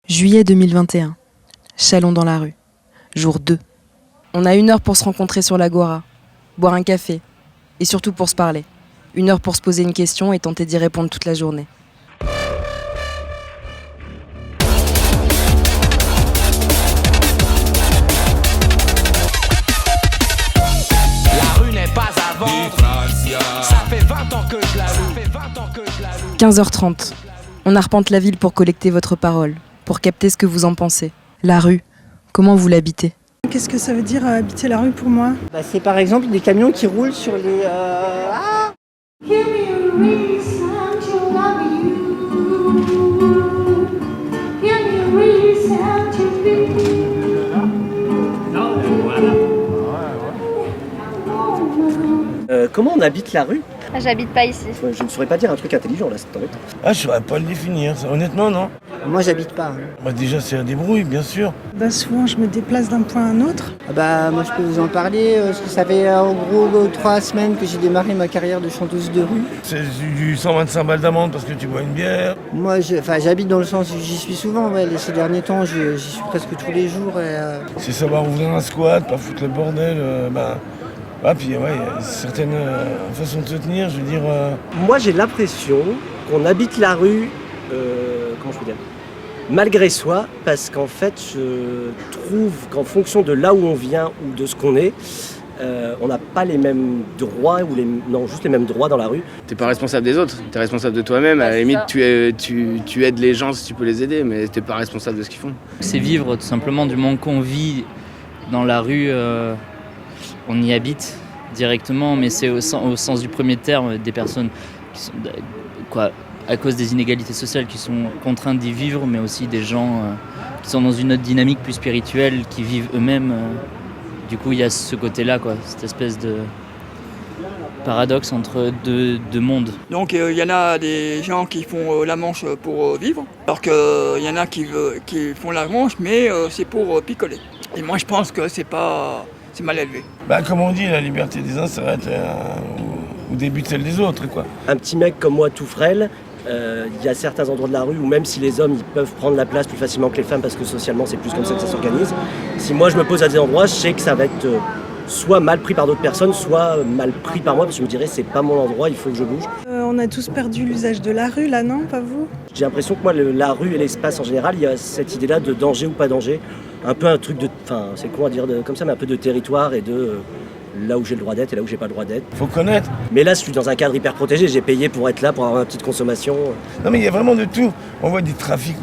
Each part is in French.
Juillet 2021. Chalon dans la rue. Jour 2. On a 1 heure pour se rencontrer sur l'Agora, boire un café, et surtout pour se parler. 1 heure pour se poser une question et tenter d'y répondre toute la journée. La rue n'est pas à vendre. Ça fait 20 ans que je la loue. 15h30. On arpente la ville pour collecter votre parole, pour capter ce que vous en pensez. La rue, comment vous l'habitez ? Qu'est-ce que ça veut dire habiter la rue pour moi ? C'est par exemple des camions qui roulent sur les... Comment on habite la rue ? J'habite pas ici. Je ne saurais pas dire un truc intelligent là, c'est embêtant. Ah, je saurais pas le définir, ça. Honnêtement, non. Moi j'habite pas. Bah, déjà, c'est un débrouille, bien sûr. Souvent je me déplace d'un point à un autre. Moi je peux vous en parler, parce que ça fait en gros 3 semaines que j'ai démarré ma carrière de chanteuse de rue. C'est du 125 balles d'amende parce que tu bois une bière. Moi j'habite dans le sens où j'y suis souvent, ces derniers temps j'y suis presque tous les jours. C'est savoir ouvrir un squat, pas foutre le bordel, puis ouais, il y a certaines façons de se tenir, je veux dire... Moi j'ai l'impression qu'on habite la rue, comment je peux dire, malgré soi, parce qu'en fait je trouve qu'en fonction de là où on vient ou de ce qu'on est, on n'a pas les mêmes droits, juste les mêmes droits dans la rue. T'es pas responsable des autres, t'es responsable de toi-même. À la limite, tu aides les gens si tu peux les aider, mais t'es pas responsable de ce qu'ils font. C'est vivre tout simplement du moment qu'on vit dans la rue, on y habite directement, mais c'est au sens du premier terme des personnes qui sont, à cause des inégalités sociales qui sont contraintes d'y vivre, mais aussi des gens qui sont dans une autre dynamique plus spirituelle, qui vivent eux-mêmes. Du coup, il y a ce côté-là, cette espèce de paradoxe entre deux mondes. Donc il y en a des gens qui font la manche pour vivre, alors qu'il y en a qui font la manche, mais c'est pour picoler. Et moi je pense que c'est mal élevé. Comme on dit, la liberté des uns s'arrête au début de celle des autres, quoi. Un petit mec comme moi tout frêle, il y a certains endroits de la rue où même si les hommes ils peuvent prendre la place plus facilement que les femmes parce que socialement c'est plus comme ça que ça s'organise, si moi je me pose à des endroits, je sais que ça va être soit mal pris par d'autres personnes, soit mal pris par moi parce que je me dirais c'est pas mon endroit, il faut que je bouge. On a tous perdu l'usage de la rue là, non ? Pas vous ? J'ai l'impression que moi la rue et l'espace en général, il y a cette idée-là de danger ou pas danger, un peu un truc de, c'est con à dire comme ça, mais un peu de territoire et de là où j'ai le droit d'être et là où j'ai pas le droit d'être. Faut connaître. Mais là je suis dans un cadre hyper protégé, j'ai payé pour être là, pour avoir ma petite consommation. Non mais il y a vraiment de tout. On voit des trafics,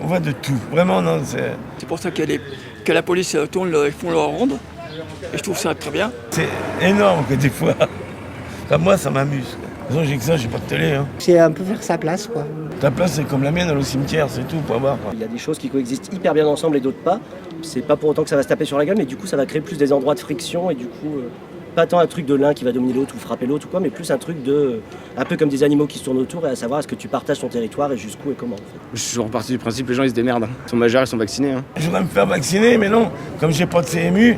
on voit de tout. Vraiment, non, C'est pour ça que la police tourne, ils font leur ronde. Et je trouve ça très bien. C'est énorme que des fois. Moi ça m'amuse. De toute façon j'ai que ça, j'ai pas de télé. Hein. C'est un peu faire sa place, quoi. Ta place c'est comme la mienne, aller au cimetière, c'est tout, point barre. Il y a des choses qui coexistent hyper bien ensemble et d'autres pas. C'est pas pour autant que ça va se taper sur la gueule, mais du coup ça va créer plus des endroits de friction et du coup pas tant un truc de l'un qui va dominer l'autre ou frapper l'autre ou quoi, mais plus un truc de un peu comme des animaux qui se tournent autour et à savoir est-ce que tu partages ton territoire et jusqu'où et comment en fait. Je suis toujours parti du principe les gens ils se démerdent. Ils sont majeurs, ils sont vaccinés. Je voudrais me faire vacciner, mais non, comme j'ai pas de CMU,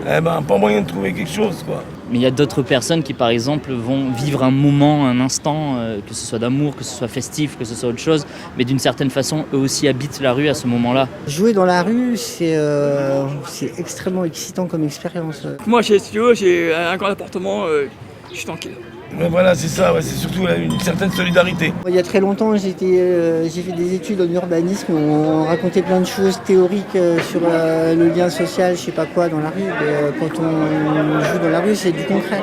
pas moyen de trouver quelque chose, quoi. Mais il y a d'autres personnes qui, par exemple, vont vivre un moment, un instant, que ce soit d'amour, que ce soit festif, que ce soit autre chose, mais d'une certaine façon, eux aussi habitent la rue à ce moment-là. Jouer dans la rue, c'est extrêmement excitant comme expérience. Moi, si tu veux, j'ai un grand appartement, je suis tranquille. Mais voilà, c'est ça, c'est surtout une certaine solidarité. Il y a très longtemps, j'ai fait des études en urbanisme, on racontait plein de choses théoriques sur le lien social, je sais pas quoi, dans la rue. Mais quand on joue dans la rue, c'est du concret.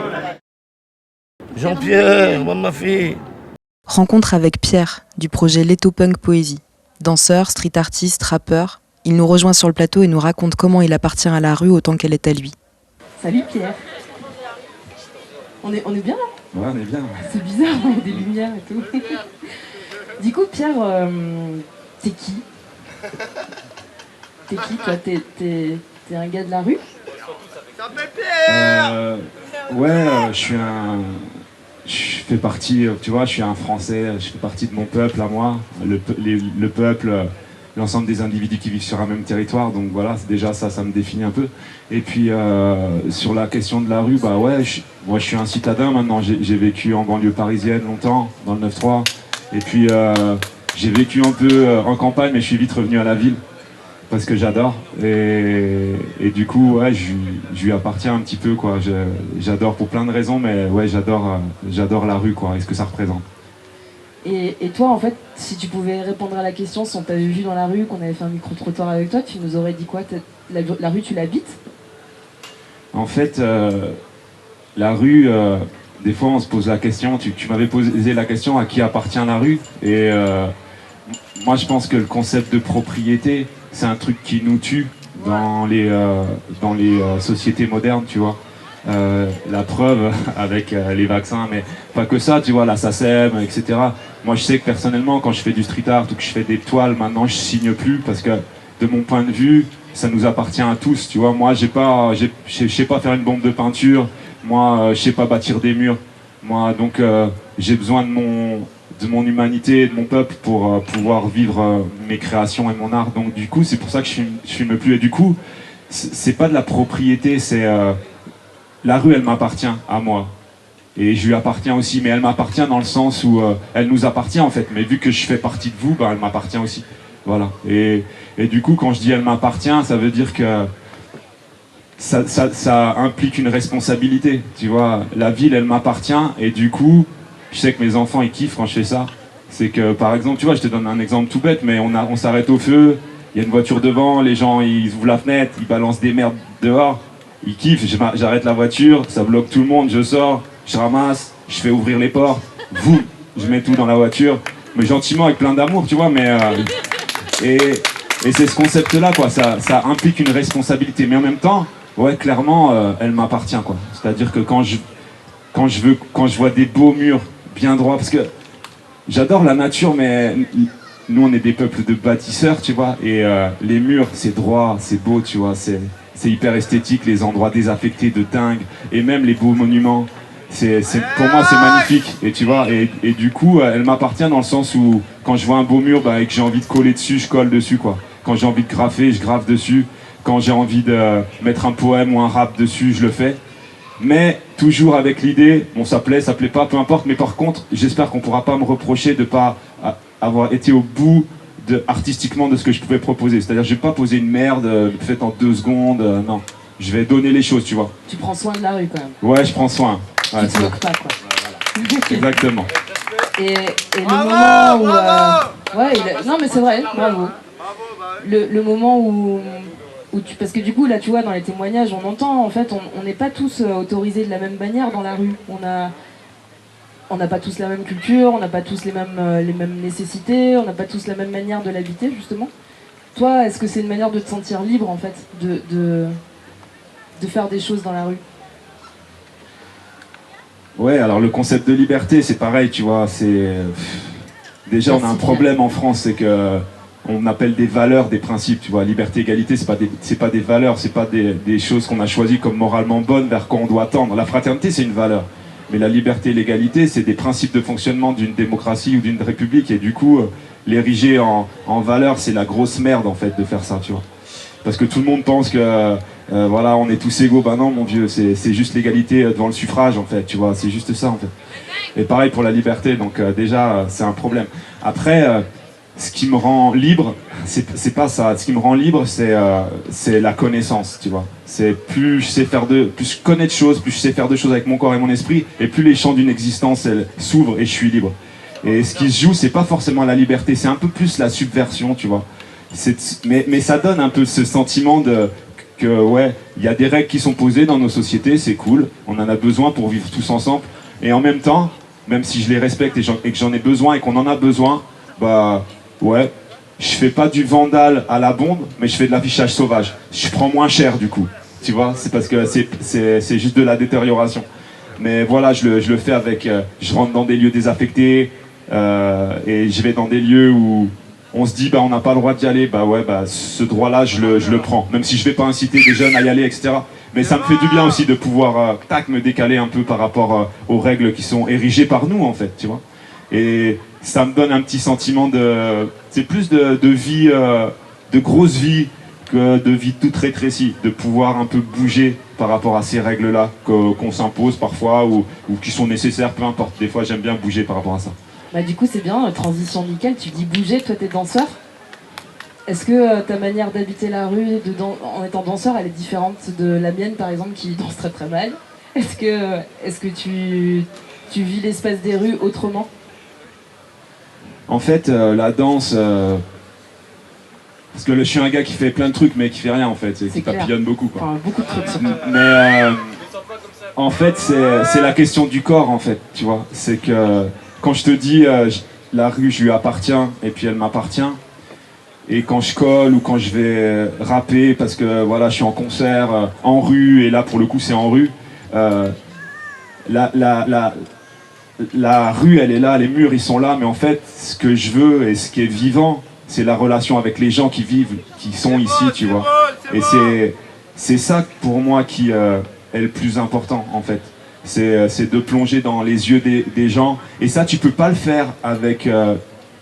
Jean-Pierre, ma fille. Rencontre avec Pierre, du projet Leto Punk Poésie. Danseur, street artiste, rappeur, il nous rejoint sur le plateau et nous raconte comment il appartient à la rue autant qu'elle est à lui. Salut Pierre. On est bien là ? Ouais, on est bien. C'est bizarre, il y a des lumières et tout. Du coup, Pierre, t'es qui ? T'es qui, toi ? T'es un gars de la rue ? Je fais partie, tu vois, je suis un Français, je fais partie de mon peuple à moi, le peuple, l'ensemble des individus qui vivent sur un même territoire, donc voilà, déjà ça me définit un peu. Et puis sur la question de la rue, moi je suis un citadin maintenant, j'ai vécu en banlieue parisienne longtemps, dans le 9-3, et puis J'ai vécu un peu en campagne, mais je suis vite revenu à la ville parce que j'adore. Et du coup, ouais, je lui appartiens un petit peu, quoi. J'adore pour plein de raisons, mais ouais, j'adore la rue, quoi, et ce que ça représente. Et toi, en fait, si tu pouvais répondre à la question, si on t'avait vu dans la rue, qu'on avait fait un micro-trottoir avec toi, tu nous aurais dit quoi? La rue, tu l'habites? En fait, la rue, des fois on se pose la question, tu m'avais posé la question à qui appartient la rue. Et moi je pense que le concept de propriété, c'est un truc qui nous tue dans les sociétés modernes, tu vois. La preuve avec les vaccins, mais pas que ça, tu vois, la SACEM, etc. Moi je sais que personnellement, quand je fais du street art ou que je fais des toiles, maintenant je signe plus parce que de mon point de vue, ça nous appartient à tous, tu vois. Moi je sais pas faire une bombe de peinture, moi je sais pas bâtir des murs, moi donc j'ai besoin de mon humanité et de mon peuple pour pouvoir vivre mes créations et mon art. Donc du coup c'est pour ça que je filme plus. Et du coup c'est pas de la propriété, c'est la rue, elle m'appartient à moi. Et je lui appartiens aussi, mais elle m'appartient dans le sens où elle nous appartient en fait. Mais vu que je fais partie de vous, bah, elle m'appartient aussi. Voilà. Et du coup, quand je dis elle m'appartient, ça veut dire que ça implique une responsabilité. Tu vois, la ville, elle m'appartient. Et du coup, je sais que mes enfants, ils kiffent quand je fais ça. C'est que, par exemple, tu vois, je te donne un exemple tout bête, mais on s'arrête au feu, il y a une voiture devant, les gens, ils ouvrent la fenêtre, ils balancent des merdes dehors. Ils kiffent, j'arrête la voiture, ça bloque tout le monde, je sors, je ramasse, je fais ouvrir les portes, vous, je mets tout dans la voiture, mais gentiment avec plein d'amour, tu vois, mais et c'est ce concept-là, quoi, ça implique une responsabilité, mais en même temps, ouais, clairement, elle m'appartient, quoi. C'est-à-dire que quand je vois des beaux murs bien droits, parce que j'adore la nature, mais nous, on est des peuples de bâtisseurs, tu vois, et les murs, c'est droit, c'est beau, tu vois, c'est hyper esthétique, les endroits désaffectés de dingue, et même les beaux monuments, pour moi c'est magnifique, et tu vois, et du coup elle m'appartient dans le sens où quand je vois un beau mur et que j'ai envie de coller dessus, je colle dessus, quoi. Quand j'ai envie de graffer, je graffe dessus, quand j'ai envie de mettre un poème ou un rap dessus, je le fais, mais toujours avec l'idée, bon ça plaît pas, peu importe, mais par contre j'espère qu'on pourra pas me reprocher de pas avoir été au bout artistiquement de ce que je pouvais proposer. C'est-à-dire je vais pas poser une merde faite en 2 secondes, non. Je vais donner les choses, tu vois. Tu prends soin de la rue quand même. Ouais, je prends soin. Ouais, tu te moques pas, quoi. Voilà. Exactement. Et le moment où... non mais c'est vrai, bravo. Le moment où parce que du coup là tu vois dans les témoignages on entend en fait on n'est pas tous autorisés de la même manière dans la rue. On n'a pas tous la même culture, on n'a pas tous les mêmes nécessités, on n'a pas tous la même manière de l'habiter, justement. Toi, est-ce que c'est une manière de te sentir libre, en fait, de faire des choses dans la rue? Ouais, alors le concept de liberté, c'est pareil, tu vois, déjà, on a un problème en France, c'est que on appelle des valeurs, des principes, tu vois. Liberté, égalité, c'est pas des valeurs, c'est pas des choses qu'on a choisies comme moralement bonnes vers quoi on doit tendre. La fraternité, c'est une valeur. Mais la liberté et l'égalité, c'est des principes de fonctionnement d'une démocratie ou d'une république. Et du coup, l'ériger en valeur, c'est la grosse merde, en fait, de faire ça, tu vois. Parce que tout le monde pense que, voilà, on est tous égaux. Ben non, mon vieux, c'est juste l'égalité devant le suffrage, en fait, tu vois. C'est juste ça, en fait. Et pareil pour la liberté, donc déjà, c'est un problème. Après, ce qui me rend libre, c'est pas ça. Ce qui me rend libre, c'est la connaissance, tu vois. C'est plus je connais de choses, plus je sais faire de choses avec mon corps et mon esprit, et plus les champs d'une existence s'ouvrent et je suis libre. Et ce qui se joue, c'est pas forcément la liberté, c'est un peu plus la subversion, tu vois. Mais ça donne un peu ce sentiment que ouais, il y a des règles qui sont posées dans nos sociétés, c'est cool, on en a besoin pour vivre tous ensemble, et en même temps, même si je les respecte et que j'en ai besoin et qu'on en a besoin, bah ouais, je fais pas du vandale à la bombe, mais je fais de l'affichage sauvage. Je prends moins cher du coup, tu vois, c'est parce que c'est juste de la détérioration. Mais voilà, je le fais avec, je rentre dans des lieux désaffectés et je vais dans des lieux où on se dit bah on n'a pas le droit d'y aller, bah ouais, bah ce droit-là je le prends, même si je vais pas inciter des jeunes à y aller, etc. Mais ça me fait du bien aussi de pouvoir me décaler un peu par rapport aux règles qui sont érigées par nous en fait, tu vois. Et ça me donne un petit sentiment c'est plus de vie, de grosse vie que de vie toute rétrécie, de pouvoir un peu bouger par rapport à ces règles-là qu'on s'impose parfois ou qui sont nécessaires, peu importe. Des fois, j'aime bien bouger par rapport à ça. Bah du coup c'est bien, transition nickel, tu dis bouger, toi t'es danseur. Est-ce que ta manière d'habiter la rue en étant danseur, elle est différente de la mienne par exemple qui danse très très mal? Est-ce que tu vis l'espace des rues autrement? En fait, la danse... parce que je suis un gars qui fait plein de trucs mais qui fait rien en fait, qui papillonne beaucoup quoi. Enfin, beaucoup de trucs. Mais en fait c'est la question du corps en fait, tu vois. C'est que quand je te dis la rue je lui appartiens et puis elle m'appartient. Et quand je colle ou quand je vais rapper parce que voilà je suis en concert en rue et là pour le coup c'est en rue, la rue elle est là, les murs ils sont là, mais en fait ce que je veux et ce qui est vivant c'est la relation avec les gens qui vivent, qui sont ici, tu vois. Et c'est ça pour moi qui est le plus important en fait. C'est de plonger dans les yeux des gens. Et ça tu peux pas le faire avec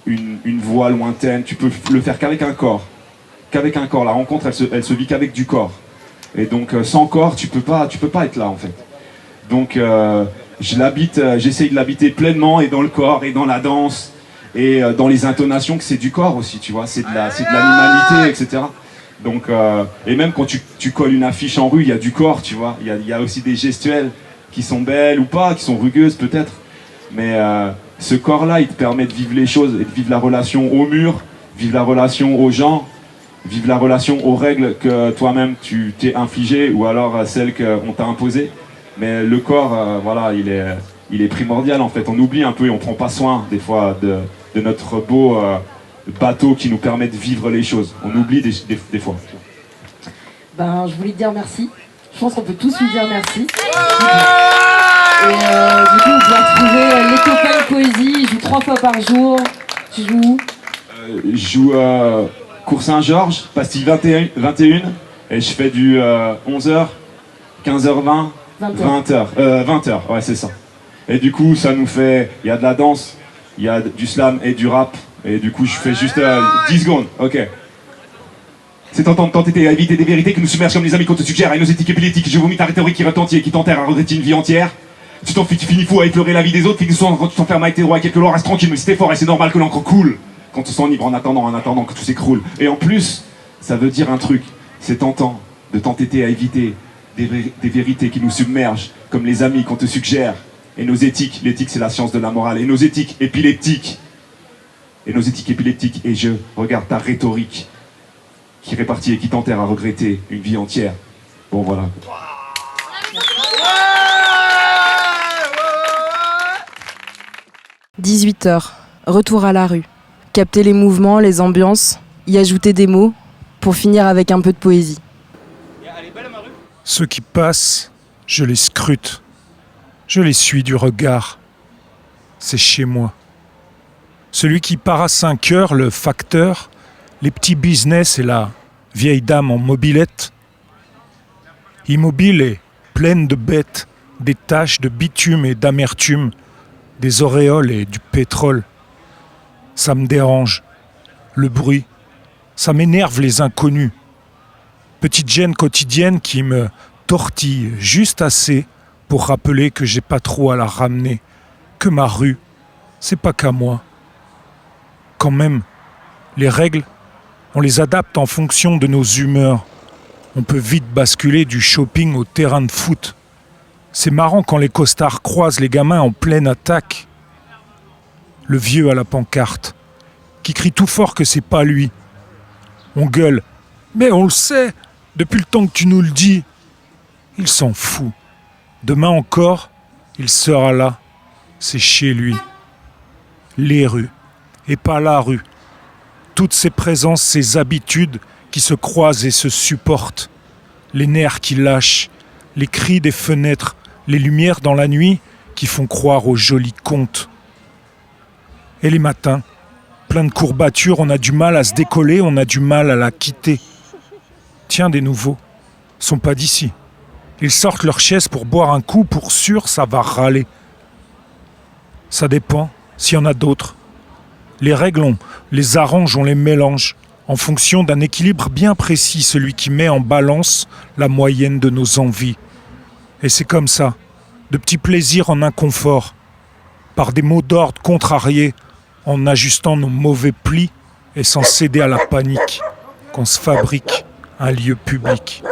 une voix lointaine, tu peux le faire qu'avec un corps. Qu'avec un corps. La rencontre elle se vit qu'avec du corps. Et donc sans corps tu peux pas être là en fait. Donc j'essaye de l'habiter pleinement et dans le corps et dans la danse et dans les intonations que c'est du corps aussi, tu vois, c'est de l'animalité, etc. Donc et même quand tu colles une affiche en rue, il y a du corps, tu vois, il y a aussi des gestuelles qui sont belles ou pas, qui sont rugueuses peut-être, mais ce corps-là, il te permet de vivre les choses et de vivre la relation au mur, vivre la relation aux gens, vivre la relation aux règles que toi-même tu t'es infligées ou alors celles qu'on t'a imposées. Mais le corps, voilà, il est primordial en fait. On oublie un peu et on prend pas soin des fois de notre beau bateau qui nous permet de vivre les choses. On oublie des fois. Ben, je voulais te dire merci. Je pense qu'on peut tous lui dire merci. Et du coup, on peut retrouver les copains de poésie. Ils jouent 3 fois par jour. Tu joues où? Je joue Cours Saint-Georges, pastille 21, et je fais du 11h, 15h20, 20h, ouais c'est ça. Et du coup, ça nous fait, il y a de la danse, il y a du slam et du rap, et du coup, je fais juste 10 secondes, ok. C'est tentant de t'entêter à éviter des vérités que nous submergent comme les amis qu'on te suggère, et nos éthiques épileptiques. Je vomis ta rhétorique qui retentit et qui t'enterre à regretter une vie entière. Tu finis fou à effleurer la vie des autres, quand tu t'enfermes avec tes droits et quelques lois, reste tranquille, mais c'était fort et c'est normal que l'encre coule. Quand on s'enivre en attendant que tout s'écroule. Et en plus, ça veut dire un truc, c'est tentant de t'entêter à éviter des vérités qui nous submergent, comme les amis qu'on te suggère. Et nos éthiques, l'éthique c'est la science de la morale, et nos éthiques épileptiques. Et je regarde ta rhétorique qui répartit et qui t'enterre à regretter une vie entière. Bon voilà. 18h, retour à la rue. Capter les mouvements, les ambiances, y ajouter des mots, pour finir avec un peu de poésie. Ceux qui passent, je les scrute. Je les suis du regard. C'est chez moi. Celui qui part à 5 heures, le facteur, les petits business et la vieille dame en mobilette. Immobile et pleine de bêtes, des taches de bitume et d'amertume, des auréoles et du pétrole. Ça me dérange. Le bruit. Ça m'énerve les inconnus. Petite gêne quotidienne qui me tortille juste assez pour rappeler que j'ai pas trop à la ramener, que ma rue, c'est pas qu'à moi. Quand même, les règles, on les adapte en fonction de nos humeurs. On peut vite basculer du shopping au terrain de foot. C'est marrant quand les costards croisent les gamins en pleine attaque. Le vieux à la pancarte, qui crie tout fort que c'est pas lui. On gueule. Mais on le sait, depuis le temps que tu nous le dis. Il s'en fout. Demain encore, il sera là. C'est chez lui. Les rues, et pas la rue. Toutes ces présences, ces habitudes qui se croisent et se supportent. Les nerfs qui lâchent, les cris des fenêtres, les lumières dans la nuit qui font croire aux jolis contes. Et les matins, plein de courbatures, on a du mal à se décoller, on a du mal à la quitter. Tiens, des nouveaux, sont pas d'ici. Ils sortent leur chaise pour boire un coup, pour sûr, ça va râler. Ça dépend, s'il y en a d'autres. Les règles, on les arrange, on les mélange, en fonction d'un équilibre bien précis, celui qui met en balance la moyenne de nos envies. Et c'est comme ça, de petits plaisirs en inconfort. par des mots d'ordre contrariés, en ajustant nos mauvais plis et sans céder à la panique, qu'on se fabrique un lieu public.